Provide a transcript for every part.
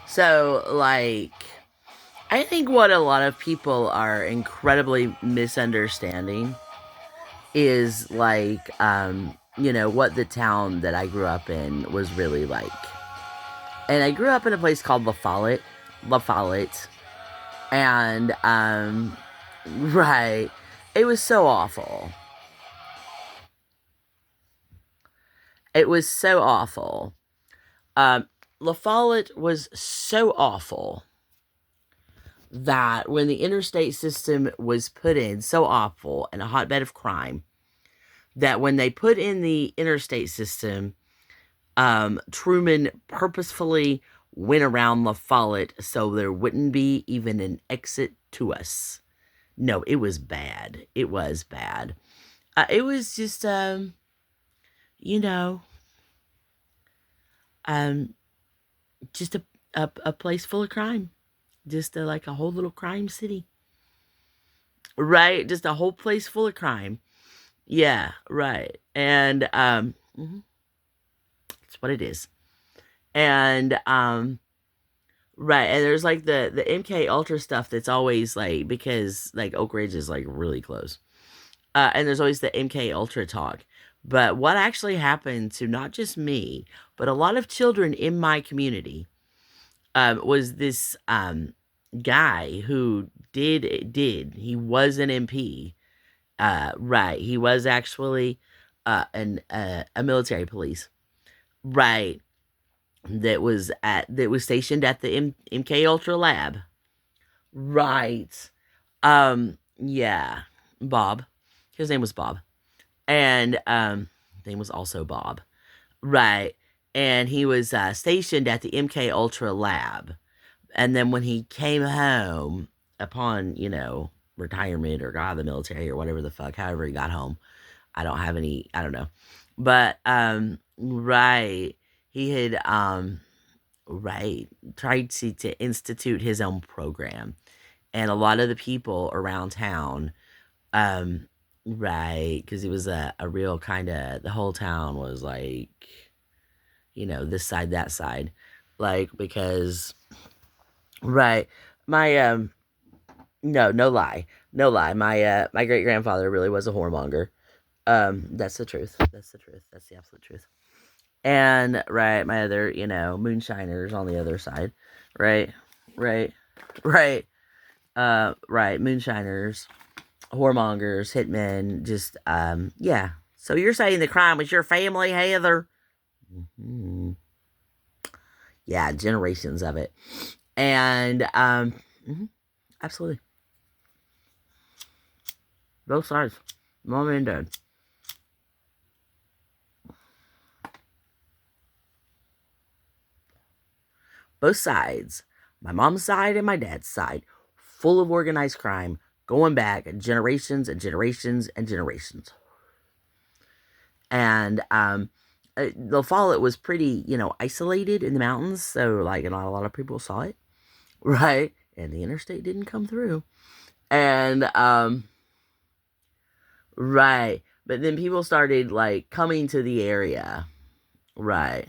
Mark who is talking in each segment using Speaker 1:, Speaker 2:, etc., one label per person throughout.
Speaker 1: So, like, I think what a lot of people are incredibly misunderstanding is what the town that I grew up in was really like. And I grew up in a place called LaFollette, and right, it was so awful. It was so awful. Um, LaFollette was so awful that when the interstate system was put in, so awful and a hotbed of crime, that when they put in the interstate system, Truman purposefully went around LaFollette so there wouldn't be even an exit to us. No, it was bad. It was bad. It was just, you know, um, just a place full of crime. Just like a whole little crime city. Right? Just a whole place full of crime. Yeah, right. And that's what it is. And right, and there's like the MK Ultra stuff that's always like because like Oak Ridge is like really close. And there's always the MK Ultra talk. But what actually happened to not just me, but a lot of children in my community was this guy who he was an MP. Right, he was actually a military police. Right, that was stationed at the MK Ultra lab. Right. Yeah. Bob. His name was Bob. And his name was also Bob. Right. And he was stationed at the MK Ultra lab. And then when he came home upon, retirement or got out of the military or whatever the fuck, however he got home, I don't know. But right, he had right tried to institute his own program, and a lot of the people around town, um, right, because it was a real kind of the whole town was like, this side that side, like because right, my no lie, no lie, my great grandfather really was a whoremonger. That's the truth. That's the truth. That's the absolute truth. And right, my other, moonshiners on the other side. Right, right, right, right, moonshiners, whoremongers, hitmen, just yeah. So you're saying the crime was your family, Heather? Hmm. Yeah, generations of it. And mhm, absolutely. Both sides. Mom and dad. Both sides. My mom's side and my dad's side. Full of organized crime, going back generations and generations and generations. And the Follett was pretty, isolated in the mountains, so like not a lot of people saw it, right? And the interstate didn't come through. And right, but then people started like coming to the area, right?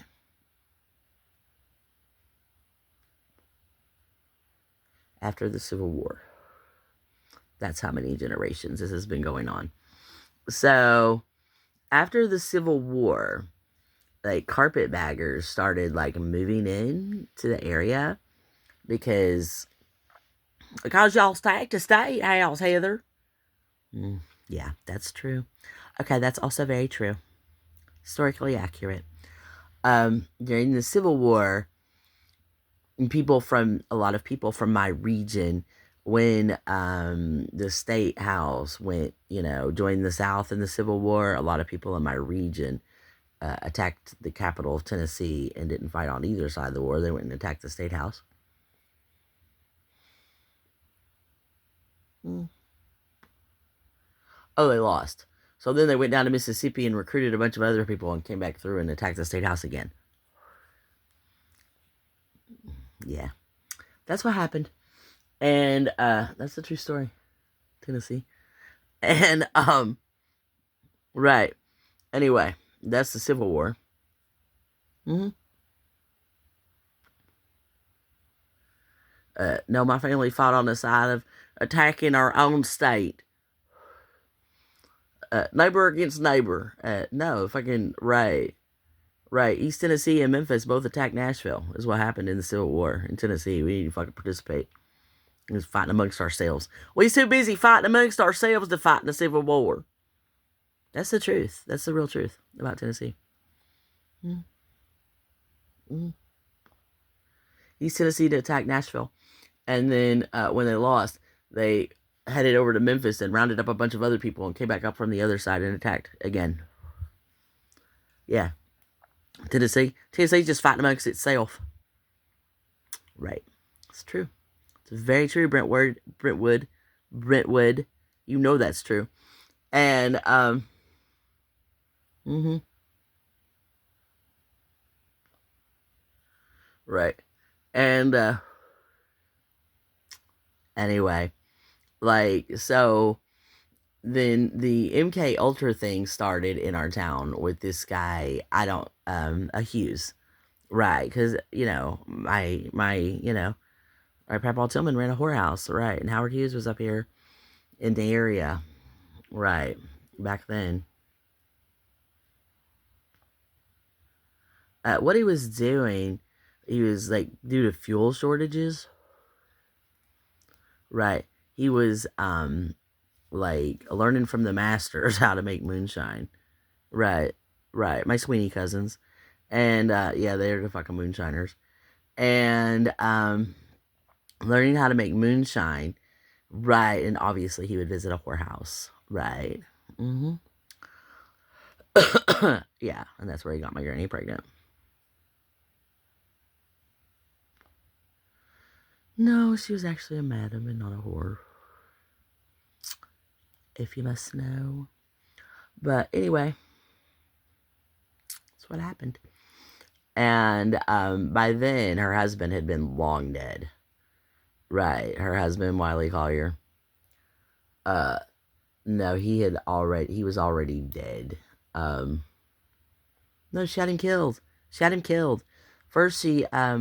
Speaker 1: After the Civil War. That's how many generations this has been going on. So after the Civil War, like carpetbaggers started like moving in to the area because y'all stacked a state house, Heather. Yeah, that's true. Okay, that's also very true. Historically accurate. During the Civil War, a lot of people from my region, when the state house went, joined the South in the Civil War, a lot of people in my region attacked the capital of Tennessee and didn't fight on either side of the war. They went and attacked the state house. Mm. Oh, they lost. So then they went down to Mississippi and recruited a bunch of other people and came back through and attacked the state house again. Yeah, that's what happened. And that's a true story. Tennessee. And right. Anyway, that's the Civil War. Hmm. No, my family fought on the side of attacking our own state. Neighbor against neighbor. No, fucking right. Right. East Tennessee and Memphis both attacked Nashville, is what happened in the Civil War in Tennessee. We need to fucking participate. We was fighting amongst ourselves. We's too busy fighting amongst ourselves to fight in the Civil War. That's the truth. That's the real truth about Tennessee. Mm-hmm. East Tennessee to attack Nashville. And then when they lost, they headed over to Memphis and rounded up a bunch of other people and came back up from the other side and attacked again. Yeah. Tennessee's just fighting amongst itself. Right. It's true. It's very true, Brentwood. You know that's true. And, mm-hmm. Right. And, anyway, like, so then the MK Ultra thing started in our town with this guy, a Hughes. Right. Because, right, Papa Tillman ran a whorehouse. Right. And Howard Hughes was up here in the area. Right. Back then. What he was doing, he was like, due to fuel shortages. Right. He was, like, learning from the masters how to make moonshine. Right. Right. My Sweeney cousins. And, yeah, they're the fucking moonshiners. And, learning how to make moonshine. Right. And obviously he would visit a whorehouse. Right. Mm-hmm. Yeah. And that's where he got my granny pregnant. No, she was actually a madam and not a whore. If you must know. But anyway, that's what happened. And by then, her husband had been long dead. Right, her husband, Wiley Collier. No, he was already dead. No, she had him killed. First, I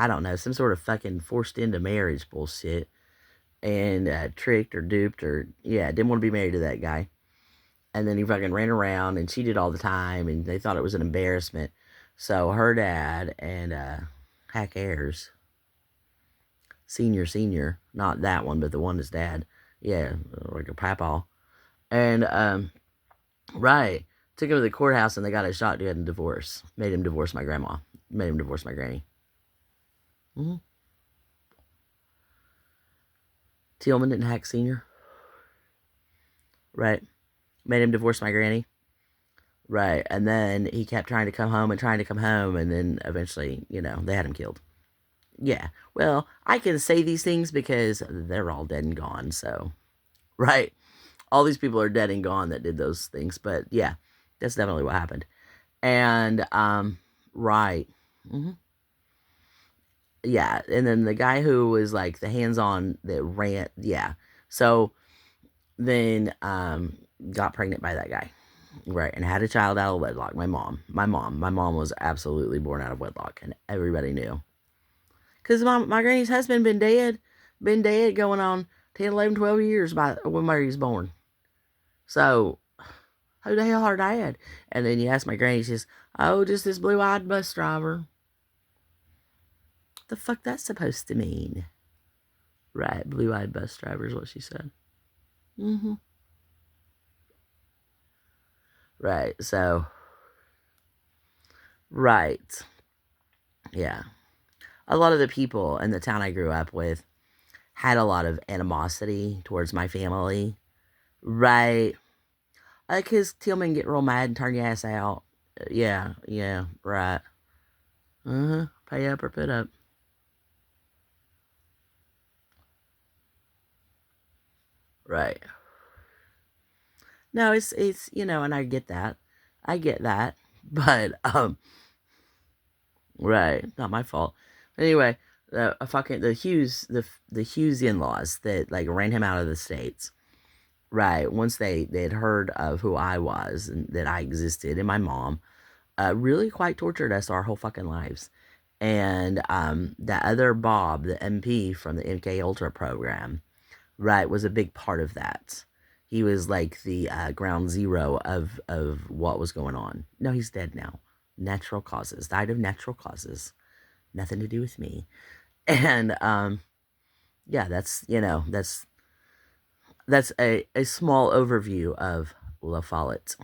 Speaker 1: don't know, some sort of fucking forced into marriage bullshit. And tricked or duped or, yeah, didn't want to be married to that guy. And then he fucking ran around and cheated all the time, and they thought it was an embarrassment. So her dad and Hack Ayers, senior, not that one, but the one that's dad, yeah, like a papaw, and right, took him to the courthouse and they got a shot to get a divorce. Made him divorce my grandma. Made him divorce my granny. Mm-hmm. Tillman didn't Hack Senior. Right. Made him divorce my granny. Right. And then he kept trying to come home, and then eventually, they had him killed. Yeah. Well, I can say these things because they're all dead and gone, so. Right. All these people are dead and gone that did those things, but yeah, that's definitely what happened. And, right. Mm-hmm. Yeah. And then the guy who was like the hands-on that ran, yeah. So then, got pregnant by that guy. Right, and had a child out of wedlock. My mom was absolutely born out of wedlock, and everybody knew. Because my granny's husband been dead going on 10, 11, 12 years by when Mary was born. So, who the hell her dad? And then you ask my granny, she says, oh, just this blue-eyed bus driver. The fuck that's supposed to mean? Right, blue-eyed bus driver is what she said. Mm-hmm. Right, so. Right. Yeah. A lot of the people in the town I grew up with had a lot of animosity towards my family. Right. Like his Tillman get real mad and turn your ass out. Yeah, right. Uh-huh. Pay up or put up. Right. No, it's and I get that. But right, not my fault. Anyway, the Hughes in-laws that like ran him out of the States. Right. Once they had heard of who I was and that I existed and my mom, really quite tortured us our whole fucking lives. And that other Bob, the MP from the MK Ultra program, right, was a big part of that. He was like the ground zero of what was going on. No, he's dead now. Natural causes. Died of natural causes. Nothing to do with me. And yeah, that's a small overview of LaFollette.